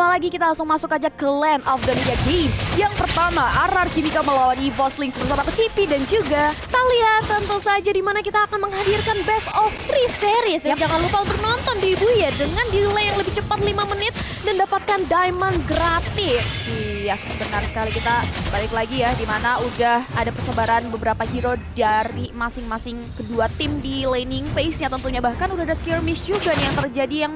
lagi kita langsung masuk aja ke Land of the Media Game. Yang pertama, RRQ Mika melawan EVOS Lynx bersama Cipi dan juga Talia, tentu saja di mana kita akan menghadirkan Best of 3 series. Dan jangan lupa untuk nonton di Ibu ya dengan delay yang lebih cepat 5 menit dan dapatkan diamond gratis. Yes, benar sekali. Kita balik lagi ya, di mana udah ada persebaran beberapa hero dari masing-masing kedua tim di laning phase-nya tentunya. Bahkan udah ada skirmish juga nih yang terjadi yang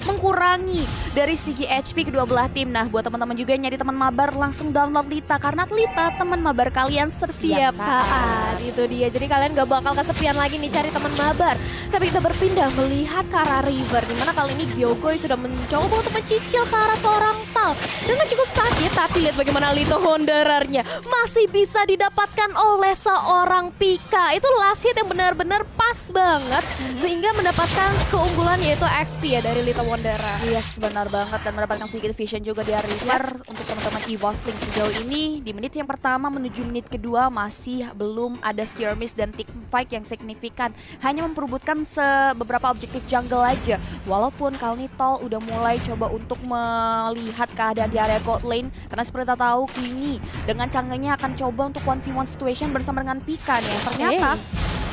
mengkurangi dari segi HP kedua belah tim. Nah, buat teman-teman juga yang nyari teman mabar, langsung download Lita. Karena Lita teman mabar kalian setiap saat. Itu dia, jadi kalian gak bakal kesepian lagi nih cari teman mabar. Tapi kita berpindah melihat ke arah River, dimana kali ini Gyokoi sudah mencoba untuk mencicil ke arah seorang Tal. Dengan cukup sakit, tapi lihat bagaimana Lito Wanderer-nya masih bisa didapatkan oleh seorang Pika. Itu last hit yang benar-benar pas banget, sehingga mendapatkan keunggulan yaitu XP ya dari Lito Wanderer. Yes, benar banget, dan mendapatkan sedikit vision juga dari River. Untuk teman-teman EVOS Lynx sejauh ini di menit yang pertama menuju menit kedua masih belum ada skirmish dan team fight yang signifikan, hanya memperebutkan beberapa objektif jungle aja. Walaupun kali ini Tol udah mulai coba untuk melihat keadaan di area gold lane, karena seperti kita tahu Queenie dengan canggihnya akan coba untuk 1v1 situation bersama dengan Pika nih. Ternyata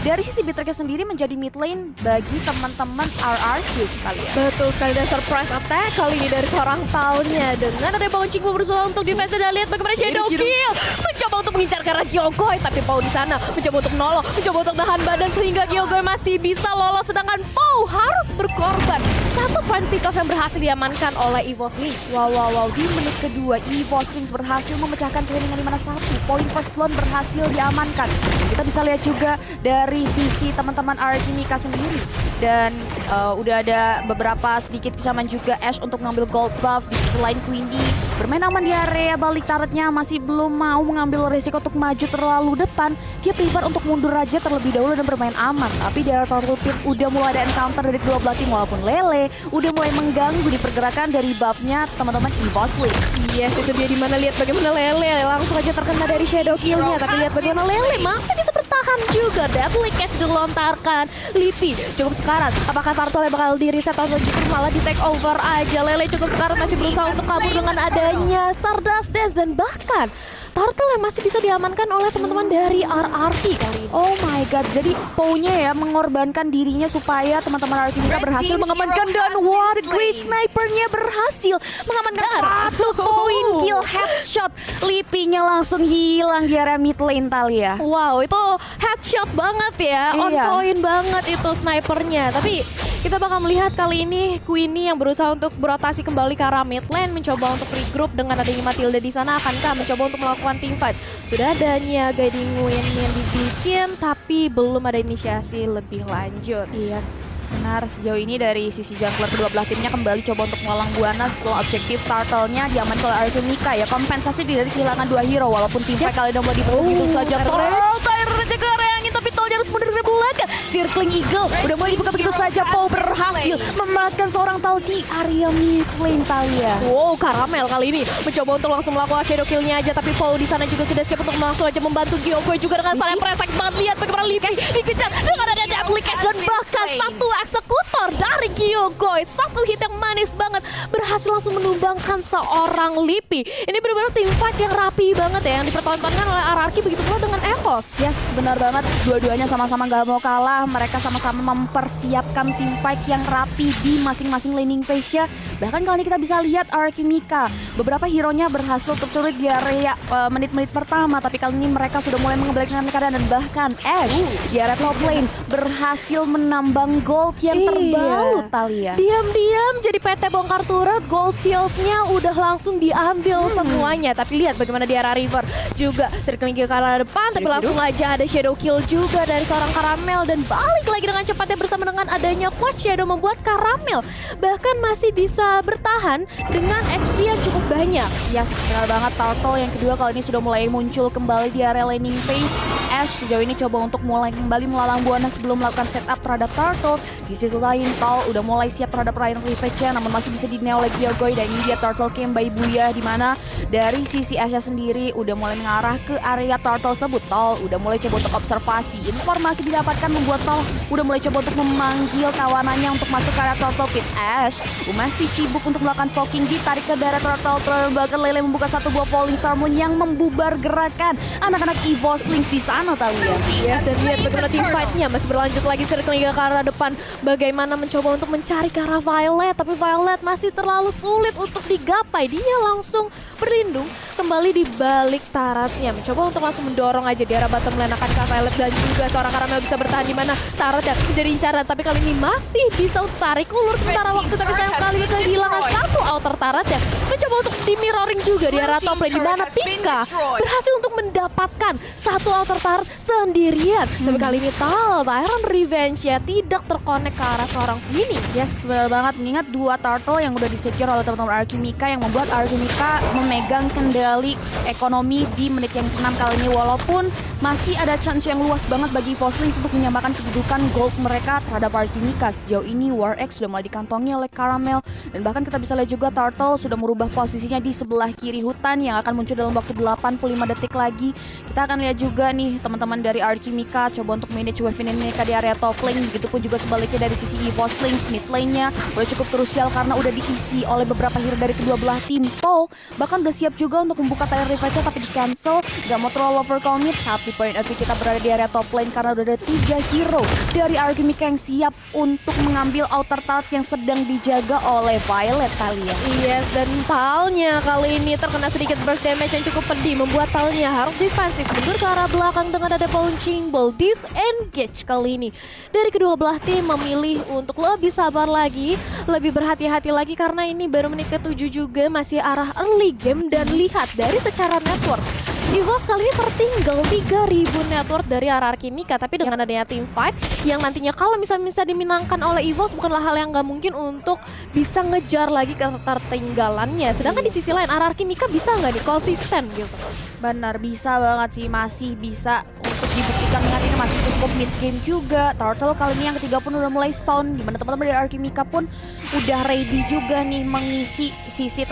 dari sisi Bitrek sendiri menjadi mid lane bagi teman-teman RRQ kali ya. Betul sekali, dan surprise attack kali ini dari seorang Talnya dengan ada bouncing berusaha untuk defense. Dan lihat bagaimana Shadow Kill mencoba untuk mengincar ke arah Gyokoi, tapi Pau di sana mencoba untuk nolong, mencoba untuk nahan badan sehingga Gyokoi masih bisa lolos, sedangkan Pau harus berkorban. Satu point pick off yang berhasil diamankan oleh EVOS Lynx. Wow, di menit kedua EVOS Lynx berhasil memecahkan kelilingan di mana satu poin first blood berhasil diamankan. Kita bisa lihat juga dari sisi teman-teman RRQ Mika sendiri, dan udah ada beberapa sedikit kesamaan juga Ash untuk mengambil gold buff. Di sisi lain Queenie bermain aman di area balik turretnya, masih belum mau mengambil resiko untuk maju terlalu depan. Dia prefer untuk mundur aja terlebih dahulu dan bermain aman. Tapi di area turtle pit udah mulai ada encounter dari kedua belah tim, walaupun Lele udah mulai mengganggu di pergerakan dari buffnya teman-teman EVOS Lynx. Yes, itu dia, dimana lihat bagaimana Lele langsung aja terkena dari shadow kill-nya. Tapi lihat bagaimana Lele masih bisa bertahan juga. Deadly Catch dilontarkan. Lipi cukup sekarat. Apakah Turtle bakal di reset atau justru malah di take over aja? Lele cukup sekarat, masih berusaha untuk kabur dengan adanya Stardust Dance, dan bahkan Turtle yang masih bisa diamankan oleh teman-teman dari RRQ kali ini. Oh my god, jadi Pau-nya ya mengorbankan dirinya supaya teman-teman RRQ Mika berhasil mengamankan, dan what a great snipernya berhasil mengamankan satu poin kill headshot. Lipinya langsung hilang di area mid lane Talia. Wow, itu headshot banget ya, on Iya. point banget itu snipernya. Tapi kita bakal melihat kali ini Queenie yang berusaha untuk berotasi kembali ke arah mid lane, mencoba untuk regroup dengan adanya Matilda di sana. Akankah mencoba untuk melakukan team fight? Sudah adanya guiding win yang dibikin, tapi belum ada inisiasi lebih lanjut. Yes, benar. Sejauh ini dari sisi jungler kedua belah timnya kembali coba untuk melalang buana setelah objektif turtle-nya diamankan oleh RRQ Mika ya. Kompensasi dari kehilangan dua hero, walaupun tim fight kali ini mulai dibunuh gitu saja. Raja ke area angin, tapi Tol harus mundur dari belakang. Circling Eagle udah mulai dibuka begitu saja. Pau berhasil memeratkan seorang Tal di area mid lane Talia. Wow, Karamel kali ini mencoba untuk langsung melakukan shadow kill-nya aja, tapi Pau di sana juga sudah siap untuk langsung aja membantu Gyokoi juga dengan sangat impresif banget. Lihat bagaimana Lipi dikejar dengan ada Deadly Catch, dan bahkan satu eksekutor dari Gyokoi. Satu hit yang manis banget berhasil langsung menumbangkan seorang Lipi. Ini benar-benar team fight yang rapi banget ya, yang dipertontonkan oleh RRQ, begitu pula dengan EVOS. Yes, benar banget. Dua-duanya sama-sama gak mau kalah. Mereka sama-sama mempersiapkan tim fight yang rapi di masing-masing laning phase-nya. Bahkan kali ini kita bisa lihat RRQ Mika, beberapa hero-nya berhasil terculik di area menit-menit pertama. Tapi kali ini mereka sudah mulai mengembalikan keadaan, dan bahkan Ash di area top lane berhasil menambang gold yang terbalut Talia. Diam-diam jadi PT bongkar turret, gold shield-nya udah langsung diambil semuanya. Tapi lihat bagaimana di area River juga circling ke arah depan, tapi langsung aja ada shadow kill juga dari seorang Karamel, dan balik lagi dengan cepatnya bersama dengan adanya Quad Shadow membuat Karamel bahkan masih bisa bertahan dengan HP yang cukup banyak. Yes, benar banget. Turtle yang kedua kali ini sudah mulai muncul kembali di area laning phase. Ash sejauh ini coba untuk mulai kembali melalang buana sebelum melakukan setup terhadap Turtle. Di sisi lain, Tal udah mulai siap terhadap Ryan Revenge-nya, namun masih bisa di-nail oleh Gyogoi. Dan ini dia Turtle Camp by Buya, di mana dari sisi Asha sendiri udah mulai mengarah ke area Turtle tersebut. Tal udah mulai coba untuk observasi. Informasi didapatkan membuat Tal udah mulai coba untuk memanggil kawanannya untuk masuk ke area Turtle Pit. Ash masih sibuk untuk melakukan poking, ditarik ke daerah Turtle. Bahkan Lele membuka satu buah Falling Star Moon yang membubar gerakan anak-anak EvoSlings di sana, Talia. Yes, dan lihat bagaimana team fight-nya masih berlanjut lagi, circling ke arah depan. Bagaimana mencoba untuk mencari ke arah Violet, tapi Violet masih terlalu sulit untuk digapai. Dia langsung berlindung kembali di balik turretnya, mencoba untuk langsung mendorong aja di arah bottom lane akan ke Violet, dan juga seorang Caramel bisa bertahan di mana turret yang menjadi incaran, tapi kali ini masih bisa untuk tarik ulur sementara waktu, tapi sayang sekali kehilangan satu outer turret ya. Mencoba untuk di mirroring juga di arah top lane, di mana Pika berhasil untuk mendapatkan satu outer turret sendirian. Tapi kali ini Ryan Revenge ya tidak terkonek ke arah seorang Queenie. Yes, benar banget. Mengingat dua turtle yang udah disecure oleh teman-teman Alchemika yang membuat Alchemika memegang kendali ekonomi di menit yang ke-6 kali ini. Walaupun masih ada chance yang luas banget bagi EvoSlings untuk menyamakan kedudukan gold mereka terhadap Alchemika. Sejauh ini War X sudah mulai dikantongi oleh Caramel, dan bahkan kita bisa lihat juga Turtle sudah merubah posisinya di sebelah kiri hutan yang akan muncul dalam waktu 85 detik lagi. Kita akan lihat juga nih teman-teman dari Alchemika coba untuk manage weapon mereka di area top lane. Begitupun juga sebaliknya dari sisi EvoSlings, mid lane-nya udah cukup krusial karena udah diisi oleh beberapa hero dari kedua belah tim. Paul bahkan udah siap juga untuk membuka tier revive-nya, tapi di cancel. Gak mau terlalu overcommit, tapi point of view kita berada di area top lane karena udah ada 3 hero dari Alchemika yang siap untuk mengambil outer turret yang sedang dijaga oleh Violet, Talia. Yes, dan Talnya kali ini terkena sedikit burst damage yang cukup pedih, membuat Talnya harus defensif mundur ke arah belakang dengan ada punching ball. Disengage kali ini dari kedua belah tim memilih untuk lebih sabar lagi, lebih berhati-hati lagi karena ini baru menit ke-7 juga, masih arah early game. Dan lihat dari secara network, EVOS kali ini tertinggal 3000 network dari arah Alchemika, tapi dengan adanya team fight yang nantinya kalau misalnya bisa dimenangkan oleh EVOS bukanlah hal yang nggak mungkin untuk bisa ngejar lagi ketertinggalannya. Sedangkan di sisi lain arah Alchemika bisa nggak nih konsisten gitu? Benar, bisa banget sih, masih bisa untuk dibuktikan. Dengan ini masih cukup mid game juga. Turtle kali ini yang ketiga pun udah mulai spawn, dimana teman-teman dari Alchemika pun udah ready juga nih mengisi sisi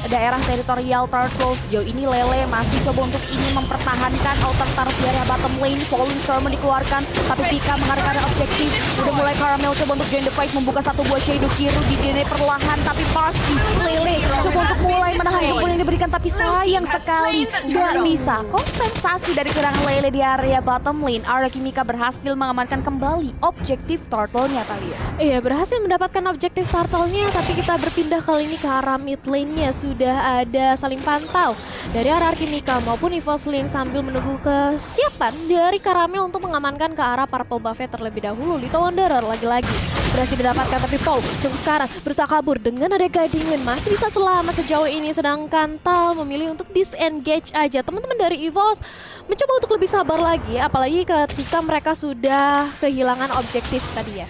daerah teritorial Turtle. Sejauh ini Lele masih coba untuk ingin mempertahankan outer turret di area bottom lane. Falling Storm dikeluarkan, tapi Pika mengarah ke arah objektif. Udah mulai Caramel coba untuk join the fight, membuka satu buah Shadow Kiru di DNA perlahan, tapi pasti Lele coba untuk mulai menahan gempur yang diberikan, tapi sayang sekali gak bisa kompensasi dari kehilangan Lele di area bottom lane. Alchemika berhasil mengamankan kembali objektif Turtle-nya, Talia. Iya, berhasil mendapatkan objektif turtle-nya, tapi kita berpindah kali ini ke arah mid lane-nya. Sudah ada saling pantau dari arah Alchemika maupun EvoSlings sambil menunggu kesiapan dari Caramel untuk mengamankan ke arah Purple Buffet terlebih dahulu. Little Wanderer lagi-lagi berhasil didapatkan, tapi Paul cukup sekarang berusaha kabur dengan ada guiding wind, masih bisa selamat sejauh ini, sedangkan Tal memilih untuk disengage aja. Teman-teman dari EVOS mencoba untuk lebih sabar lagi, apalagi ketika mereka sudah kehilangan objektif tadi ya.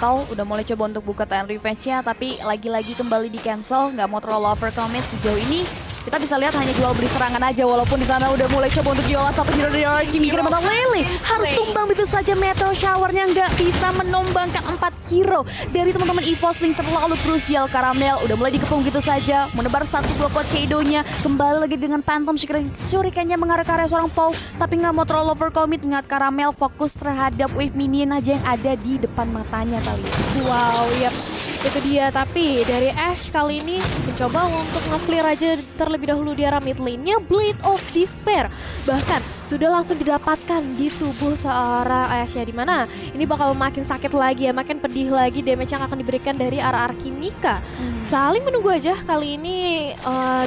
Tal udah mulai coba untuk buka Titan Revenge-nya, tapi lagi-lagi kembali di cancel, nggak mau terlalu overcommit. Sejauh ini kita bisa lihat hanya jual beli serangan aja, walaupun di sana udah mulai coba untuk jual satu hero dari Alchemika. Dimana Lele harus tumbang begitu saja, Meteor Shower-nya nggak bisa menumbangkan 4 hero dari teman-teman EvoSlings. Terlalu krusial. Caramel udah mulai dikepung gitu saja, menebar satu buah pot Shadow-nya, kembali lagi dengan Phantom Shuriken-nya mengarah ke area seorang Paul, tapi nggak mau terlalu overcommit. Ingat Caramel fokus terhadap wave minion aja yang ada di depan matanya kali. Wow, yep, itu dia. Tapi dari Ash kali ini mencoba untuk nge-clear aja terlebih dahulu di arah mid lane-nya. Blade of Despair bahkan sudah langsung didapatkan di tubuh seorang Ash ya, dimana ini bakal makin sakit lagi ya, makin pedih lagi damage yang akan diberikan dari arah Alchemika. Saling menunggu aja kali ini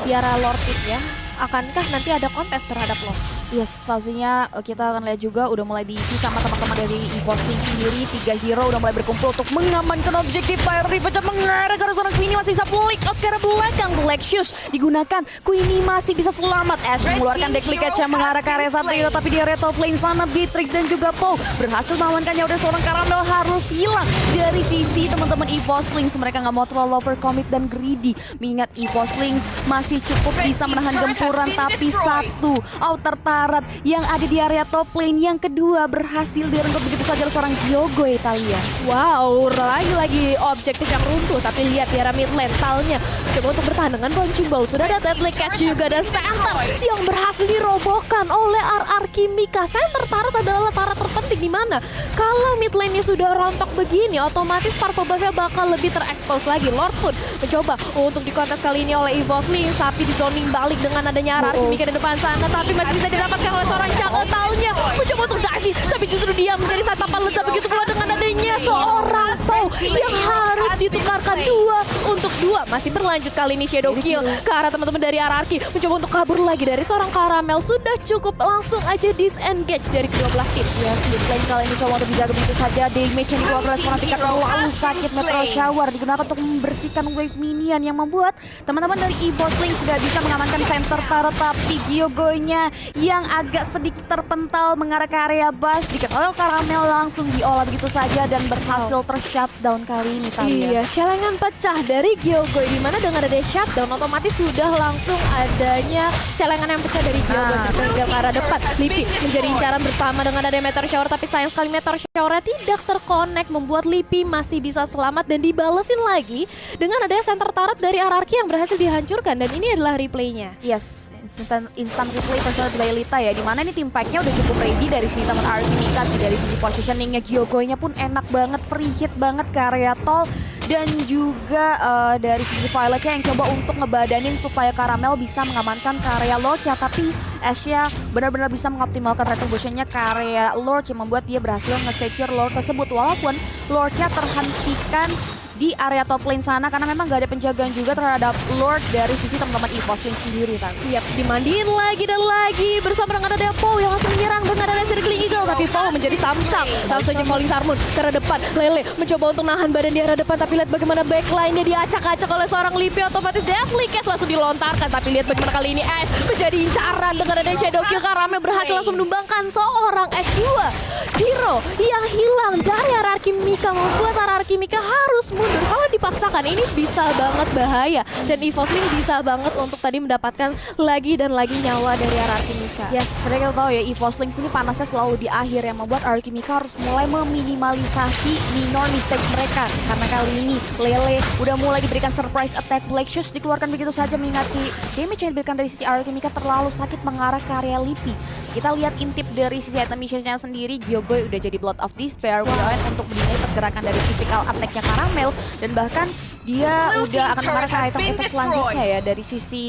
di arah Lord Pit ya. Akankah nanti ada kontes terhadap lo? Yes, pastinya kita akan lihat juga udah mulai diisi sama teman-teman dari EvoSlings sendiri. 3 hero udah mulai berkumpul untuk mengamankan objektif. Fire Revenge mengarah ke arah seorang Queenie, masih bisa flick out ke arah belakang. Black Shoes digunakan, Queenie masih bisa selamat. Ash mengeluarkan deklik kaca mengarah ke area satu hero, tapi di area top lane sana Beatrix dan juga Paul berhasil mengamankannya. Udah seorang Caramel harus hilang dari sisi teman-teman EvoSlings. Mereka nggak mau terlalu overcommit dan greedy, mengingat EvoSlings masih cukup bisa menahan gempuran, tapi satu outer turret yang ada di area top lane yang kedua berhasil direnggut begitu saja oleh seorang Gyogo Italia. Wow, lagi-lagi objektif yang runtuh. Tapi lihat di area mid lane, Talnya coba untuk bertahan dengan Punching Ball. Sudah ada Deadly Catch juga dan center yang berhasil dirobohkan oleh RR Kimika. Center turret adalah turret terpenting di mana kalau mid lane-nya sudah rontok begini, otomatis Purple Buff-nya bakal lebih terekspos lagi. Lord pun mencoba untuk di kontes kali ini oleh EVOSLING, tapi di zoning balik dengan adanya RR Kimika di depan sana, tapi masih bisa didapatkan oleh seorang Chaka. Talnya mencoba untuk dive, tapi justru dia menjadi santapan lezat. Begitu pula dengan adanya seorang Paul yang harus ditukarkan 2 untuk 2. Masih berlanjut kali ini Shadow Kill ke arah teman-teman dari RRQ, mencoba untuk kabur lagi dari seorang Karamel. Sudah cukup langsung aja disengage dari kedua belah tim. Ya, mid lane kali ini coba untuk dijaga begitu saja. Damage yang dikeluarkan oleh seorang tingkat terlalu sakit. Meteor Shower digunakan untuk membersihkan wave minion yang membuat teman-teman dari EVOSLING sudah bisa mengamankan center turret, tapi Gyogo-nya yang agak sedikit terpental mengarah ke area bus. Dikit oil Karamel langsung diolah begitu saja dan berhasil ter-shutdown kali ini. Iya, celengan pecah dari Gyogo, di mana dengan ada shutdown otomatis sudah langsung adanya celengan yang pecah dari Gyogo sehingga ke arah depan. Lipi menjadi incaran bersama dengan ada Meteor Shower, tapi sayang sekali Meteor Shower tidak terkonek, membuat Lipi masih bisa selamat dan dibalesin lagi dengan adanya center turret dari RRQ yang berhasil dihancurkan. Dan ini adalah replaynya. Yes, instant replay personal by Lita ya, dimana ini tim fight-nya udah cukup ready dari sisi teman RRQ Mika sih. Dari sisi positioning-nya Gyogo-nya pun enak banget, free hit banget ke area tol. Dan juga dari sisi Violet-nya yang coba untuk ngebadanin supaya Karamel bisa mengamankan ke area Lord-nya. Tapi Ashe-nya benar-benar bisa mengoptimalkan retribution-nya ke area Lord yang membuat dia berhasil nge-secure Lord tersebut. Walaupun Lord-nya terhentikan di area top lane sana karena memang gak ada penjagaan juga terhadap Lord dari sisi teman-teman EVOSLING sendiri tadi. Yap, dimandiin lagi dan lagi bersama dengan ada Pow yang langsung menyerang dengan ada Circling Eagle, tapi Pow menjadi samsang. Langsung aja Falling Star Moon ke arah depan. Lele mencoba untuk nahan badan di arah depan, tapi lihat bagaimana backline-nya diacak-acak oleh seorang Lipi. Otomatis Deathly Catch langsung dilontarkan, tapi lihat bagaimana kali ini Ashe menjadi incaran dengan ada Shadow Kill. Karamel berhasil langsung menumbangkan seorang Ashe 2. Hero yang hilang dari RRQ Mika membuat RRQ Mika harus mundur. Kalau dipaksakan ini bisa banget bahaya, dan EVOSLING bisa banget untuk tadi mendapatkan lagi dan lagi nyawa dari RRQ Mika. Yes, mereka tahu ya EVOSLING sini panasnya selalu di akhir yang membuat RRQ Mika harus mulai meminimalisasi minor mistakes mereka. Karena kali ini Lele udah mulai diberikan surprise attack, Black Shoes dikeluarkan begitu saja mengingati damage yang diberikan dari sisi RRQ Mika terlalu sakit mengarah ke area Lipi. Kita lihat intip dari sisi item missionsnya sendiri, Gyogo udah jadi Blood of Despair, untuk menilai pergerakan dari physical attack-nya Karamel, dan bahkan dia udah akan mengarah ke item-item selanjutnya ya. Dari sisi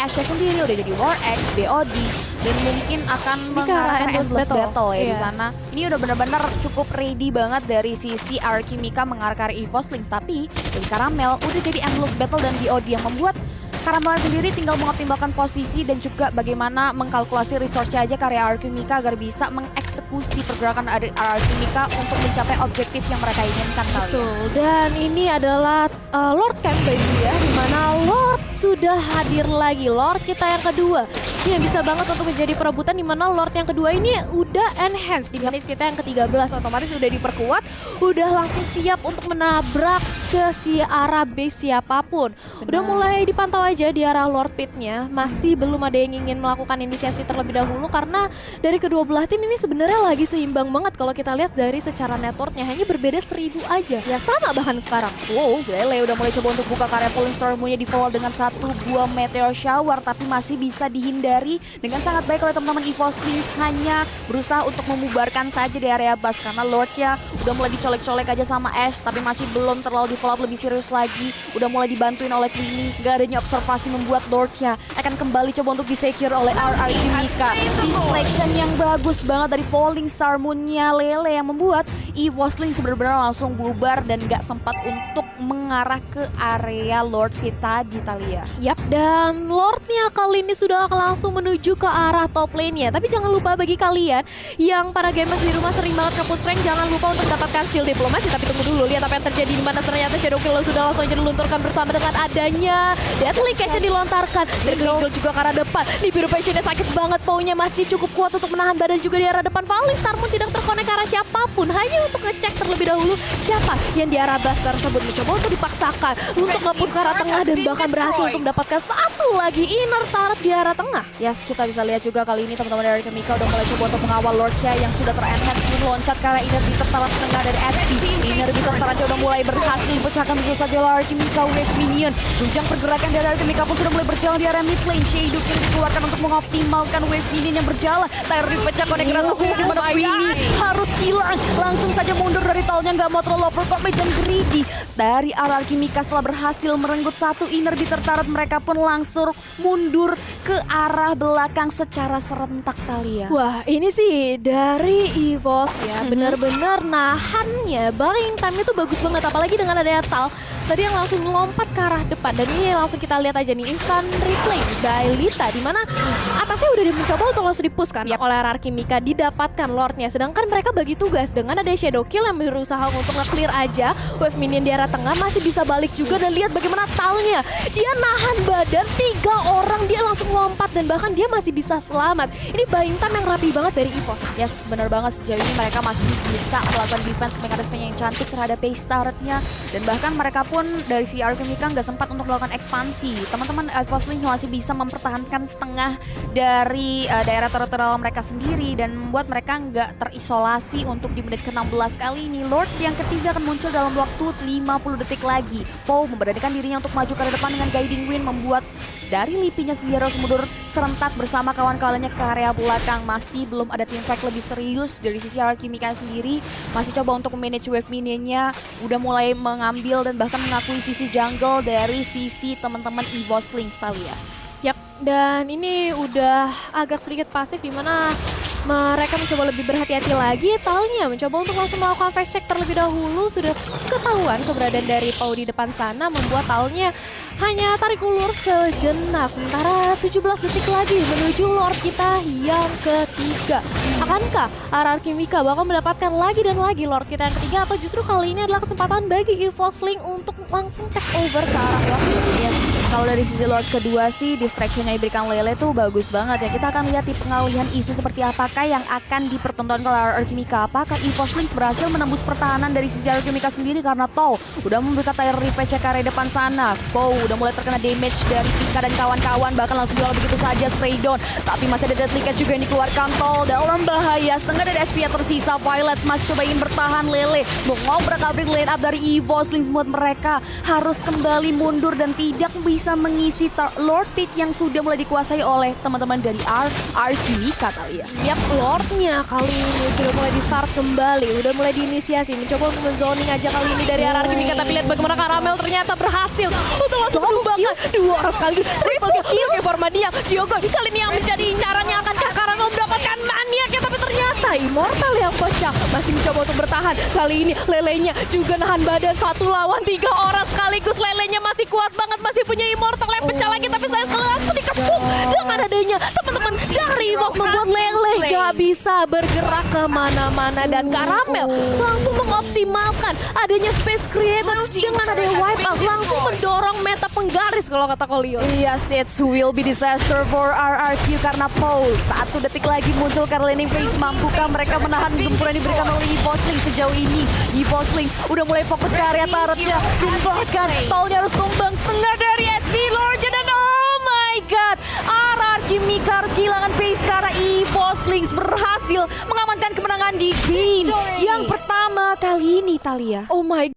Ashe sendiri udah jadi War X, BOD, dan mungkin akan mengarah ke Endless Battle ya di sana. Ini udah benar-benar cukup ready banget dari sisi RRQ Mika mengarah ke area EVOSLING, tapi dari Karamel udah jadi Endless Battle dan BOD yang membuat Karamel sendiri tinggal mengoptimalkan posisi dan juga bagaimana mengkalkulasi resource-nya aja ke area RRQ Mika agar bisa mengeksekusi pergerakan dari RRQ Mika untuk mencapai objektif yang mereka inginkan kali. Betul, dan ini adalah Lord Camp baby ya, dimana Lord sudah hadir lagi. Lord kita yang kedua yang bisa banget untuk menjadi perebutan, dimana Lord yang kedua ini udah enhance di menit kita yang ke-13, otomatis udah diperkuat, udah langsung siap untuk menabrak ke si arah base siapapun. Udah mulai dipantau aja di arah Lord Pit-nya, masih belum ada yang ingin melakukan inisiasi terlebih dahulu karena dari kedua belah tim ini sebenarnya lagi seimbang banget. Kalau kita lihat dari secara networknya hanya berbeda 1000 aja ya, sama bahkan sekarang. Wow, Lele udah mulai coba untuk buka karya Falling Star Moon-nya di follow dengan 1 buah Meteor Shower, tapi masih bisa dihindari dengan sangat baik oleh teman-teman EVOSLING. Hanya berusaha untuk memubarkan saja di area bus karena Lord-nya udah mulai dicolek-colek aja sama Ashe, tapi masih belum terlalu di follow up lebih serius lagi. Udah mulai dibantuin oleh Queenie, gak adanya observasi membuat Lord-nya akan kembali coba untuk disecure oleh RRQ Mika. Distraction yang bagus banget dari Falling Star Moon-nya Lele yang membuat EVOSLING sebenarnya langsung bubar dan gak sempat untuk mengarah ke area Lord kita di Italia. Yap, dan Lord-nya kali ini sudah langsung menuju ke arah top lane-nya. Tapi jangan lupa bagi kalian yang para gamers di rumah sering banget nge-push rank, jangan lupa untuk mendapatkan skill diplomasi. Tapi tunggu dulu, lihat apa yang terjadi, di mana ternyata Shadow Kill sudah langsung aja dilunturkan bersama dengan adanya Deadly Catch yang dilontarkan. Circling Eagle juga ke arah depan. Di biru passionnya sakit banget, Pow-nya masih cukup kuat untuk menahan badan juga di arah depan. Falling Star Moon tidak terkonek ke arah siapapun, hanya untuk ngecek terlebih dahulu siapa yang di arah bus tersebut. Mencoba untuk dipaksakan untuk nge-push ke arah tengah dan bahkan berhasil untuk mendapatkan satu lagi inner turret di arah tengah. Yes, kita bisa lihat juga kali ini teman-teman dari Mika udah mulai coba untuk mengawal Lordnya yang sudah ter-enhance loncat karena energi tertarik setengah dari SP. Energi tertarik udah mulai berhasil dipecahkan begitu saja oleh Mika wave minion. Jenjang pergerakan dari Mika pun sudah mulai berjalan di area mid lane. Shadow kini dikeluarkan untuk mengoptimalkan wave minion yang berjalan. Tyre dipecah konek rasa di mana Winnie harus hilang. Langsung saja mundur dari talnya, nggak mau terlalu overcommit dan greedy. Dari arah Mika setelah berhasil merenggut satu energi tertarik, mereka pun langsung mundur ke arah belakang secara serentak Talia. Wah, ini sih dari EVOS ya, benar-benar nahannya buying time itu bagus banget, apalagi dengan adanya Tal tadi yang langsung melompat ke arah depan. Dan ini langsung kita lihat aja nih instant replay by Lita, dimana atasnya udah mencoba untuk langsung dipush kan oleh RRQ Mika, didapatkan Lordnya. Sedangkan mereka bagi tugas dengan ada Shadow Kill yang berusaha untuk nge-clear aja wave minion di arah tengah, masih bisa balik juga. Dan lihat bagaimana Talnya, dia nahan badan 3 orang, dia langsung lompat dan bahkan dia masih bisa selamat. Ini buying time yang rapi banget dari EVOS. Yes, benar banget, sejauh ini mereka masih bisa melakukan defense mekanisme yang cantik terhadap base turretnya. Dan bahkan mereka pun dari si RRQ Mika nggak sempat untuk melakukan ekspansi. Teman-teman EVOS Link masih bisa mempertahankan setengah dari daerah teritorial mereka sendiri dan membuat mereka nggak terisolasi untuk di menit ke-16 kali ini. Lord yang ketiga akan muncul dalam waktu 50 detik lagi. Poe memberanikan dirinya untuk maju ke depan dengan Guiding Wind, membuat dari Lipinya sendiri harus mundur serentak bersama kawan-kawannya ke area belakang. Masih belum ada team fight lebih serius dari sisi RRQ Mika sendiri. Masih coba untuk memanage wave minionnya, udah mulai mengambil dan bahkan mengakui sisi jungle dari sisi teman-teman EVOS Link Talia. Yap, dan ini udah agak sedikit pasif dimana mereka mencoba lebih berhati-hati lagi. Talnya mencoba untuk langsung melakukan face check terlebih dahulu. Sudah ketahuan keberadaan dari Pau di depan sana, membuat Talnya hanya tarik ulur sejenak. Sementara 17 detik lagi menuju Lord kita yang ketiga. Akankah RRQ Mika bakal mendapatkan lagi dan lagi Lord kita yang ketiga, atau justru kali ini adalah kesempatan bagi EVOS Link untuk langsung take over ke arah Lord? Yes, kalau dari sisi Lord kedua sih distraction yang diberikan Lele tuh bagus banget ya. Kita akan lihat di pengalihan isu seperti apakah yang akan dipertontonkan oleh RRQ Mika. Apakah EVOS Link berhasil menembus pertahanan dari sisi RRQ Mika sendiri karena Tol udah membuka Tyre Revenge ke area depan sana. Poe udah mulai terkena damage dari Mika dan kawan-kawan, bahkan langsung jual begitu saja spray down. Tapi masih ada deadly catch juga yang dikeluarkan Tol dalam bahaya. Setengah dari HP tersisa. Violets masih coba ingin bertahan. Lele mengobrak-abrik line up dari EVOS Link membuat mereka harus kembali mundur dan tidak bisa mengisi Lord Pit yang sudah mulai dikuasai oleh teman-teman dari RRQ Mika Talia. Yap, Lordnya kali ini sudah mulai di-start kembali, udah mulai diinisiasi, mencoba untuk men-zoning aja kali ini dari RRQ Mika. Tapi lihat bagaimana Karamel ternyata berhasil untuk langsung menumbangkan 2 orang sekali. Triple kill ke Formadia. Diogo kali ini yang menjadi incarannya, akankah Karamel mendapatkan maniaknya? Tapi ternyata Immortal yang pecah, masih mencoba untuk bertahan. Kali ini Lelenya juga nahan badan 1 lawan 3 orang sekaligus. Lelenya masih kuat banget, masih punya Immortal yang pecah lagi. Tapi saya langsung dikepung dengan adanya teman-teman dari EVOS, membuat Lele gak bisa bergerak kemana-mana. Dan Karamel langsung mengoptimalkan adanya space creator dengan adanya wipe out, langsung mendorong meta penggaris kalau kata Kolio. Yes, it will be disaster for RRQ karena Paul 1 detik lagi muncul ke laning phase. Mampukah mereka menahan gempuran diberikan oleh EVOS Link sejauh ini? EVOS Link udah mulai fokus ke area turretnya dan bahkan Paulnya harus tumbang setengah dari HP Lordnya. Dan oh my god, RRQ Mika harus kehilangan pace karena EVOS Link berhasil mengamankan kemenangan di game yang pertama kali ini Talia. Oh my